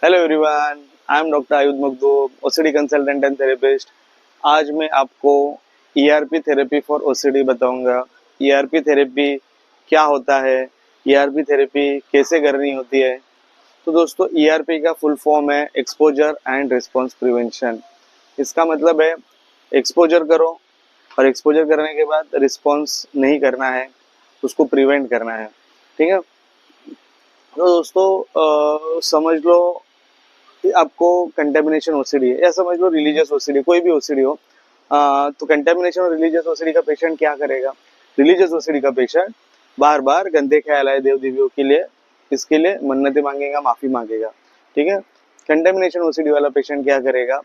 Hello everyone, I am doctor Ayudh Makhdoom, OCD consultant and therapist. आज मैं आपको ईआरपी थेरेपी फॉर ओसीडी बताऊंगा। ERP therapy क्या होता है, ईआरपी थेरेपी कैसे करनी होती है। तो दोस्तों, ईआरपी का फुल फॉर्म है एक्सपोजर एंड रिस्पॉन्स प्रिवेंशन। इसका मतलब है एक्सपोजर करो और एक्सपोजर करने के बाद रिस्पॉन्स नहीं करना है, उसको प्रिवेंट करना है। ठीक है। तो दोस्तों, समझ लो कि आपको कंटेमिनेशन ओसीडी है, या समझ लो रिलीजियस ओसीडी, कोई भी ओसीडी हो। तो कंटेमिनेशन और रिलीजियस ओसीडी का पेशेंट क्या करेगा? रिलीजियस ओसीडी का पेशेंट बार बार गंदे ख्याल आए देव देवियों के लिए, इसके लिए मन्नतें मांगेगा, माफी मांगेगा। ठीक है। कंटेमिनेशन ओसीडी वाला पेशेंट क्या करेगा?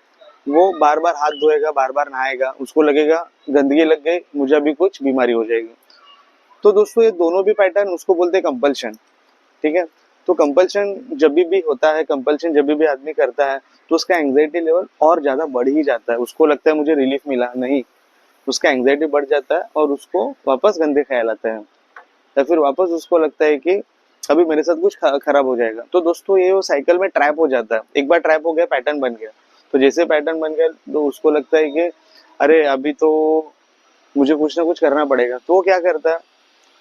वो बार बार हाथ धोएगा, बार बार नहाएगा, उसको लगेगा गंदगी लग गई, मुझे अभी कुछ बीमारी हो जाएगी। तो दोस्तों, ये दोनों भी पैटर्न उसको बोलते हैं कंपल्शन। ठीक है। तो कंपल्शन जब भी होता है, कंपल्शन जब भी आदमी करता है, तो उसका एंग्जाइटी लेवल और ज्यादा बढ़ ही जाता है। उसको लगता है मुझे रिलीफ मिला, नहीं, उसका एंग्जाइटी बढ़ जाता है और उसको वापस गंदे ख्याल आते हैं, या फिर वापस उसको लगता है कि अभी मेरे साथ कुछ खराब हो जाएगा। तो दोस्तों, ये वो साइकिल में ट्रैप हो जाता है। एक बार ट्रैप हो गया, पैटर्न बन गया। तो जैसे पैटर्न बन गया, तो उसको लगता है कि अरे अभी तो मुझे कुछ ना कुछ करना पड़ेगा। तो वो क्या करता है?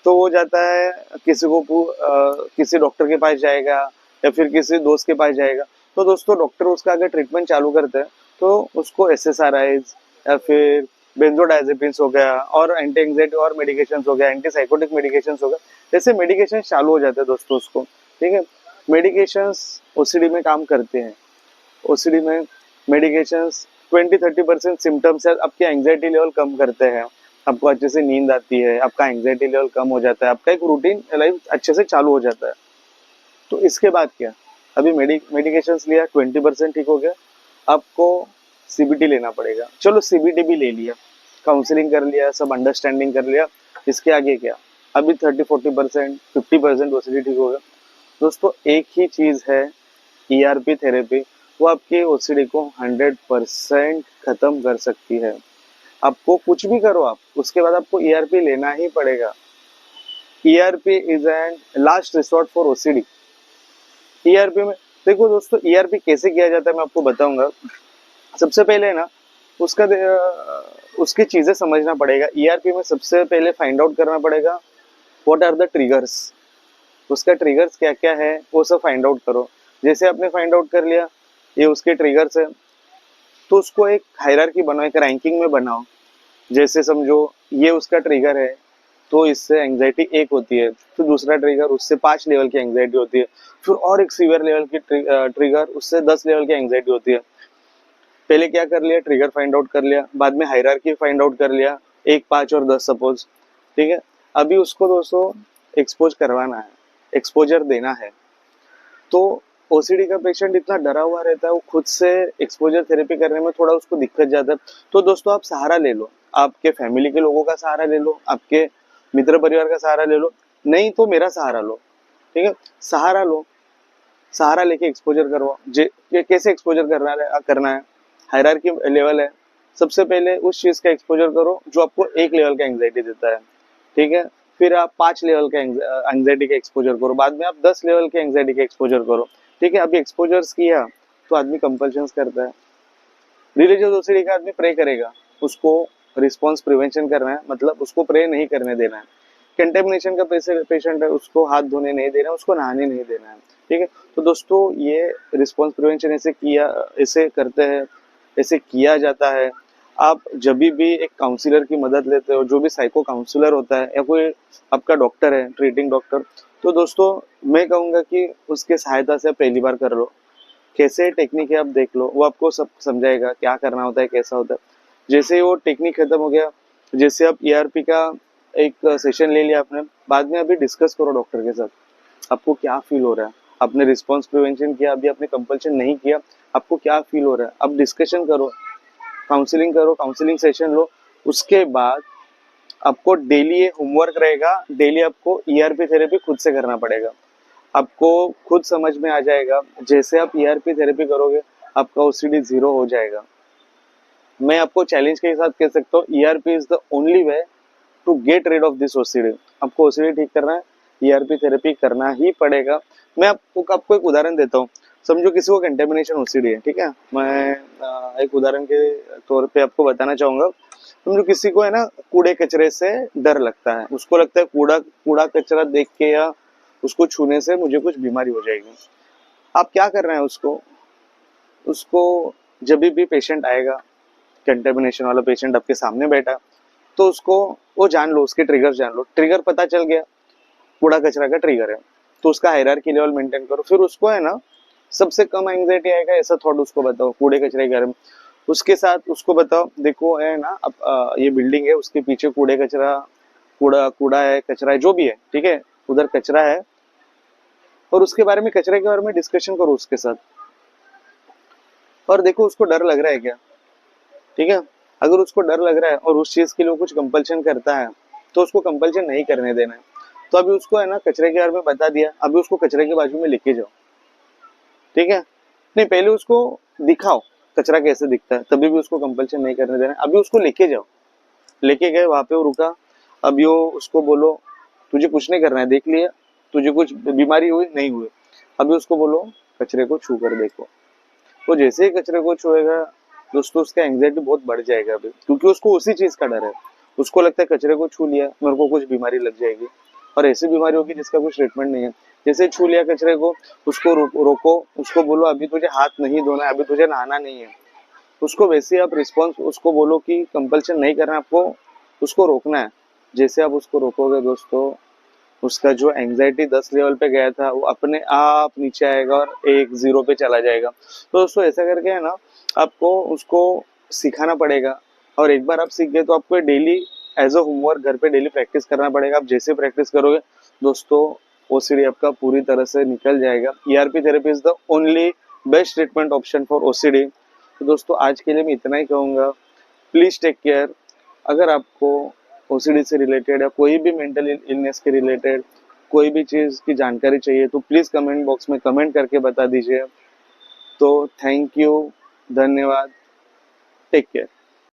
तो वो जाता है, किसी डॉक्टर के पास जाएगा, या फिर किसी दोस्त के पास जाएगा। तो दोस्तों, डॉक्टर उसका अगर ट्रीटमेंट चालू करते हैं, तो उसको एसएसआरआईज या फिर बेंजोडाइजेपिन्स हो गया, और एंटी एंग्जाइटी और मेडिकेशन हो गया, एंटी साइकोटिक मेडिकेशन हो गया, ऐसे मेडिकेशन चालू हो जाते हैं दोस्तों उसको। ठीक है। मेडिकेशन ओसीडी में काम करते हैं। ओसीडी में मेडिकेशन 20-30% सिम्टम्स है, आपके एंग्जाइटी लेवल कम करते हैं, आपको अच्छे से नींद आती है, आपका एंग्जाइटी लेवल कम हो जाता है, आपका एक रूटीन लाइफ अच्छे से चालू हो जाता है। तो इसके बाद क्या? अभी मेडिकेशन लिया, 20% ठीक हो गया, आपको सीबीटी लेना पड़ेगा। चलो सीबीटी भी ले लिया, काउंसलिंग कर लिया, सब अंडरस्टैंडिंग कर लिया, इसके आगे क्या? अभी 30-40%, 50% ओसीडी ठीक होगा। दोस्तों, एक ही चीज है ईआरपी थेरेपी, वो आपके ओसीडी को 100% खत्म कर सकती है। आपको कुछ भी करो आप, उसके बाद आपको ईआरपी लेना ही पड़ेगा। ERP is an last resort for OCD. ERP में देखो दोस्तों, ईआरपी कैसे किया जाता है मैं आपको बताऊंगा। सबसे पहले ना, उसका उसकी चीजें समझना पड़ेगा। ईआरपी में सबसे पहले फाइंड आउट करना पड़ेगा व्हाट आर द ट्रिगर्स। उसका ट्रिगर्स क्या क्या है, वो सब फाइंड आउट करो। जैसे आपने फाइंड आउट कर लिया ये उसके ट्रिगर्स है, तो उसको एक हायरार्की बनाओ, एक रैंकिंग में बनाओ। जैसे समझो ये उसका ट्रिगर है, तो इससे एंग्जाइटी 1 होती है, फिर दूसरा ट्रिगर उससे 5 लेवल की एंग्जाइटी होती है, फिर और एक सीवियर लेवल की ट्रिगर उससे 10 लेवल की एंग्जाइटी होती है। पहले क्या कर लिया? ट्रिगर फाइंड आउट कर लिया, बाद में हायरार्की फाइंड आउट कर लिया, 1, 5 और 10 सपोज। ठीक है। अभी उसको दोस्तों एक्सपोज करवाना है, एक्सपोजर देना है। तो ओसीडी का पेशेंट इतना डरा हुआ रहता है, वो खुद से एक्सपोजर थेरेपी करने में थोड़ा उसको दिक्कत जाता है। तो दोस्तों, आप सहारा ले लो, आपके फैमिली के लोगों का सहारा ले लो, आपके मित्र परिवार का सहारा ले लो, नहीं तो मेरा सहारा लो। ठीक है। सहारा लो, सहारा लेके एक्सपोजर करवाओ। कैसे एक्सपोजर करना है? हायरार्की लेवल है। सबसे पहले उस चीज का एक्सपोजर करो जो आपको 1 लेवल का एंग्जाइटी देता है। ठीक है। फिर आप 5 लेवल का एंग्जाइटी का एक्सपोजर करो, बाद में आप 10 लेवल के एंग्जाइटी का एक्सपोजर करो। ठीक है। अभी एक्सपोजर्स किया, तो आदमी कंपल्शन करता है। रिलीजियस ओसीडी का आदमी प्रे करेगा, उसको रिस्पॉन्स प्रिवेंशन करना है, मतलब उसको प्रे नहीं करने देना है। कंटेमिनेशन का पेशेंट है, उसको हाथ धोने नहीं देना है, उसको नहाने नहीं देना है। ठीक है। तो दोस्तों, ये रिस्पॉन्स प्रिवेंशन ऐसे करते हैं, ऐसे किया जाता है। आप जब भी एक काउंसलर की मदद लेते हो, जो भी साइको काउंसलर होता है या कोई आपका डॉक्टर है, ट्रीटिंग डॉक्टर, तो दोस्तों मैं कहूंगा कि उसके सहायता से आप पहली बार कर लो। कैसे टेक्निक है आप देख लो, वो आपको सब समझाएगा क्या करना होता है, कैसा होता है। जैसे ही वो टेक्निक खत्म हो गया, जैसे आप ईआरपी का एक सेशन ले लिया आपने, बाद में अभी डिस्कस करो डॉक्टर के साथ, आपको क्या फील हो रहा है। आपने रिस्पॉन्स प्रिवेंशन किया, अभी आपने कंपल्शन नहीं किया, आपको क्या फील हो रहा है, अब डिस्कशन करो, काउंसलिंग करो, काउंसलिंग सेशन लो। उसके बाद आपको डेली ये होमवर्क रहेगा, डेली आपको ईआरपी थेरेपी खुद से करना पड़ेगा। आपको खुद समझ में आ जाएगा, जैसे आप ईआरपी थेरेपी करोगे आपका ओसीडी 0 हो जाएगा। मैं आपको चैलेंज के साथ कह सकता हूँ, ERP is the only way to get rid of this OCD. आपको ओसीडी ठीक करना है, ईआरपी थेरेपी करना ही पड़ेगा। मैं आपको एक उदाहरण देता हूँ। समझो किसी को कंटेमिनेशन ओसीडी है, ठीक है। मैं एक उदाहरण के तौर पे आपको बताना चाहूंगा। समझो किसी को है ना कूड़े कचरे से डर लगता है, उसको लगता है कूड़ा कूड़ा कचरा देख के या उसको छूने से मुझे कुछ बीमारी हो जाएगी। आप क्या कर रहे हैं उसको उसको जब भी पेशेंट आएगा, कंटेमिनेशन वाला पेशेंट आपके सामने बैठा, तो उसको वो जान लो, उसके ट्रिगर जान लो। ट्रिगर पता चल गया कूड़ा कचरा का ट्रिगर है, तो उसका हायरार्की लेवल मेंटेन करो। फिर उसको है ना सबसे कम एंग्जाइटी आएगा ऐसा थॉट उसको बताओ कूड़े कचरे के बारे में। उसके साथ उसको बताओ देखो है ना अब ये बिल्डिंग है, उसके पीछे कूड़े कचरा कूड़ा कूड़ा है, कचरा है, जो भी है, ठीक है, उधर कचरा है, और उसके बारे में कचरे के बारे में डिस्कशन करो उसके साथ। और देखो उसको डर लग रहा है क्या, ठीक है। अगर उसको डर लग रहा है और उस चीज के लिए कुछ कंपल्शन करता है, तो उसको कंपल्शन नहीं करने देना है। तो अभी उसको है ना कचरे के बारे में बता दिया, अभी उसको कचरे के बाजू में लेके जाओ, ठीक है। नहीं, पहले उसको दिखाओ कचरा कैसे दिखता है, तभी भी उसको कंपल्शन नहीं करने देना। अभी उसको लेके जाओ, लेके गए वहां पे वो रुका, अभी वो उसको बोलो तुझे कुछ नहीं करना है, देख लिया तुझे कुछ बीमारी हुई नहीं हुई, अभी उसको बोलो कचरे को छू कर देखो। वो जैसे ही कचरे को छुएगा दोस्तों उसका एंग्जाइटी बहुत बढ़ जाएगा अभी, क्योंकि उसको उसी चीज का डर है। उसको लगता है कचरे को छू लिया मेरे को कुछ बीमारी लग जाएगी, और ऐसी बीमारी होगी जिसका कुछ ट्रीटमेंट नहीं है। जैसे छू लिया कचरे को, उसको रोको, उसको बोलो अभी तुझे हाथ नहीं धोना है, अभी तुझे नहाना नहीं है। उसको वैसे ही आप रिस्पॉन्स उसको बोलो कि कंपल्शन नहीं करना आपको, उसको रोकना है। जैसे आप उसको रोकोगे दोस्तों, उसका जो एंग्जाइटी 10 लेवल पे गया था वो अपने आप नीचे आएगा और 1 0 पे चला जाएगा। तो दोस्तों ऐसा करके है ना आपको उसको सिखाना पड़ेगा, और एक बार आप सीख गए तो आपको डेली एज अ होमवर्क घर पे डेली प्रैक्टिस करना पड़ेगा। आप जैसे प्रैक्टिस करोगे दोस्तों ओसीडी आपका पूरी तरह से निकल जाएगा। ERP therapy is the only best treatment option for OCD. तो दोस्तों आज के लिए मैं इतना ही कहूंगा, प्लीज टेक केयर। अगर आपको ओसीडी से रिलेटेड या कोई भी मेंटल इलनेस के रिलेटेड कोई भी चीज की जानकारी चाहिए तो प्लीज कमेंट बॉक्स में कमेंट करके बता दीजिए। तो थैंक यू, धन्यवाद, टेक केयर।